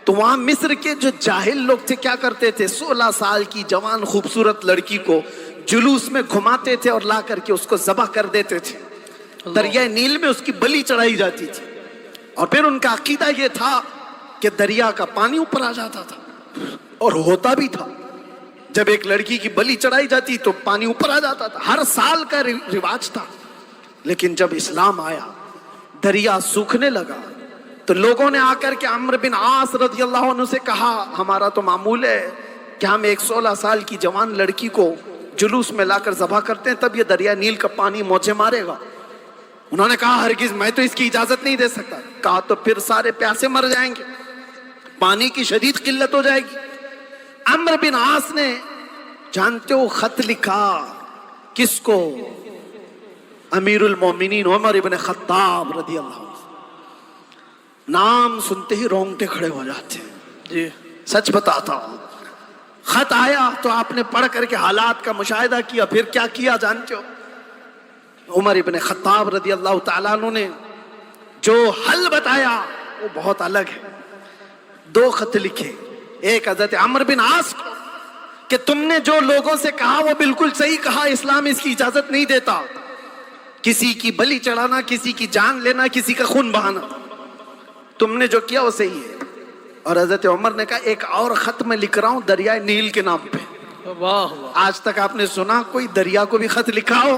تو وہاں مصر کے جو جاہل لوگ تھے کیا کرتے تھے، 16 سال کی جوان خوبصورت لڑکی کو جلوس میں گھماتے تھے اور لا کر کے اس کو ذبح کر دیتے تھے، دریائے نیل میں اس کی بلی چڑھائی جاتی تھی، اور پھر ان کا عقیدہ یہ تھا کہ دریا کا پانی اوپر آ جاتا تھا، اور ہوتا بھی تھا، جب ایک لڑکی کی بلی چڑھائی جاتی تو پانی اوپر آ جاتا تھا، ہر سال کا رواج تھا۔ لیکن جب اسلام آیا، دریا سوکھنے لگا، تو لوگوں نے آ کر کے عمرو بن عاص رضی اللہ عنہ سے کہا ہمارا تو معمول ہے کہ ہم ایک 16 سال کی جوان لڑکی کو جلوس میں لا کر ذبح کرتے ہیں، تب یہ دریا نیل کا پانی موجے مارے گا۔ انہوں نے کہا ہرگز میں تو اس کی اجازت نہیں دے سکتا۔ کہا تو پھر سارے پیاسے مر جائیں گے، پانی کی شدید قلت ہو جائے گی۔ عمرو بن عاص نے جانتے ہو خط لکھا کس کو؟ امیر المومنین عمر ابن خطاب رضی اللہ عنہ۔ نام سنتے ہی رونگٹے کھڑے ہو جاتے ہیں، جی سچ بتاتا ہوں۔ خط آیا تو آپ نے پڑھ کر کے حالات کا مشاہدہ کیا، پھر کیا کیا جانتے ہو؟ عمر ابن خطاب رضی اللہ تعالیٰ عنہ نے جو حل بتایا وہ بہت الگ ہے۔ 2 خط لکھے، ایک حضرت عمرو بن عاص کو کہ تم نے جو لوگوں سے کہا وہ بالکل صحیح کہا، اسلام اس کی اجازت نہیں دیتا، کسی کی بلی چڑھانا، کسی کی جان لینا، کسی کا خون بہانا، تم نے جو کیا وہ صحیح ہے۔ اور حضرت عمر نے کہا ایک اور خط میں لکھ رہا ہوں دریائے نیل کے نام پہ۔ واہ واہ، آج تک آپ نے سنا کوئی دریا کو بھی خط لکھا ہو؟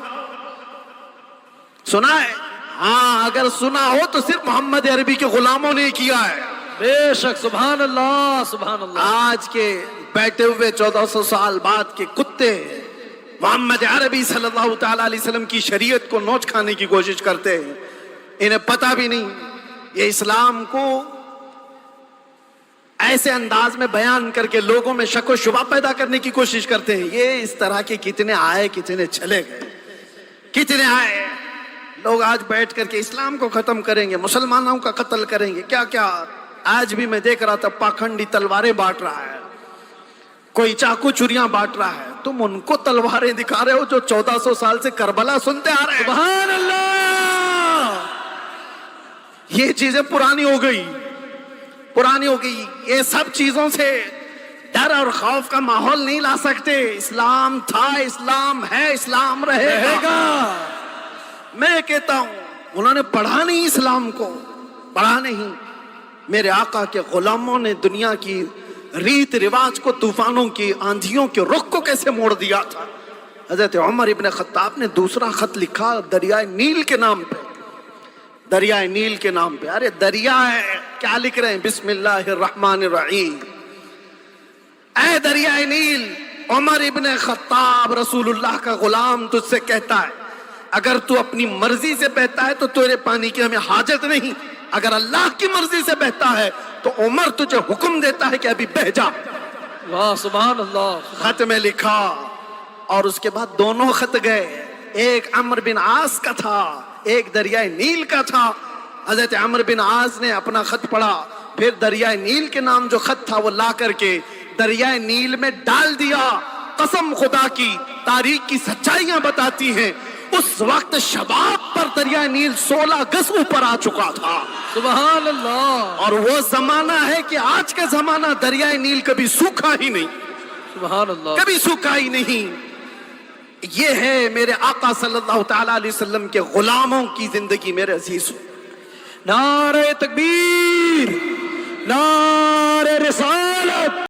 سنا ہے؟ ہاں اگر سنا ہو تو صرف محمد عربی کے غلاموں نے کیا ہے۔ بے شک، سبحان اللہ سبحان اللہ۔ آج کے بیٹھے ہوئے 1400 سال بعد کے کتے محمد عربی صلی اللہ تعالی علیہ وسلم کی شریعت کو نوچ کھانے کی کوشش کرتے ہیں، انہیں پتہ بھی نہیں، یہ اسلام کو ایسے انداز میں بیان کر کے لوگوں میں شک و شبہ پیدا کرنے کی کوشش کرتے ہیں۔ یہ اس طرح کے کتنے آئے کتنے چلے گئے، کتنے آئے لوگ آج بیٹھ کر کے اسلام کو ختم کریں گے، مسلمانوں کا قتل کریں گے، کیا کیا۔ آج بھی میں دیکھ رہا تھا پاکھنڈی تلواریں بانٹ رہا ہے، کوئی چاقو چوریاں بانٹ رہا ہے، تم ان کو تلواریں دکھا رہے ہو جو 1400 سال سے کربلا سنتے آ رہے ہیں۔ سبحان اللہ، یہ چیزیں پرانی ہو گئی، پرانی ہو گئی۔ یہ سب چیزوں سے ڈر اور خوف کا ماحول نہیں لا سکتے۔ اسلام تھا، اسلام ہے، اسلام رہے گا۔ میں کہتا ہوں انہوں نے پڑھا نہیں اسلام کو، پڑھا نہیں۔ میرے آقا کے غلاموں نے دنیا کی ریت رواج کو، طوفانوں کی، آندھیوں کے رخ کو کیسے موڑ دیا تھا۔ حضرت عمر ابن خطاب نے دوسرا خط لکھا دریائے نیل کے نام پہ، دریائے نیل کے نام پہ۔ ارے دریا ہے، کیا لکھ رہے ہیں؟ بسم اللہ الرحمن الرحیم۔ اے دریائے نیل، عمر ابن خطاب رسول اللہ کا غلام تجھ سے کہتا ہے اگر تو اپنی مرضی سے بہتا ہے تو تیرے پانی کی ہمیں حاجت نہیں، اگر اللہ کی مرضی سے بہتا ہے تو عمر تجھے حکم دیتا ہے کہ ابھی بہ جا۔ واہ سبحان اللہ۔ خط میں لکھا، اور اس کے بعد دونوں خط گئے، ایک عمرو بن عاص کا تھا، ایک دریائے نیل کا تھا۔ حضرت عمرو بن عاص نے اپنا خط پڑھا، پھر دریائے نیل کے نام جو خط تھا وہ لا کر کے دریائے نیل میں ڈال دیا۔ قسم خدا کی، تاریخ کی سچائیاں بتاتی ہیں اس وقت شباب پر دریائے نیل 16 گز اوپر آ چکا تھا۔ سبحان اللہ، اور وہ زمانہ ہے کہ آج کا زمانہ دریائے نیل کبھی سوکھا ہی نہیں، سبحان اللہ، کبھی سوکھا ہی نہیں۔ یہ ہے میرے آقا صلی اللہ تعالی علیہ وسلم کے غلاموں کی زندگی۔ میرے عزیزو، نعرہ تکبیر، نعرہ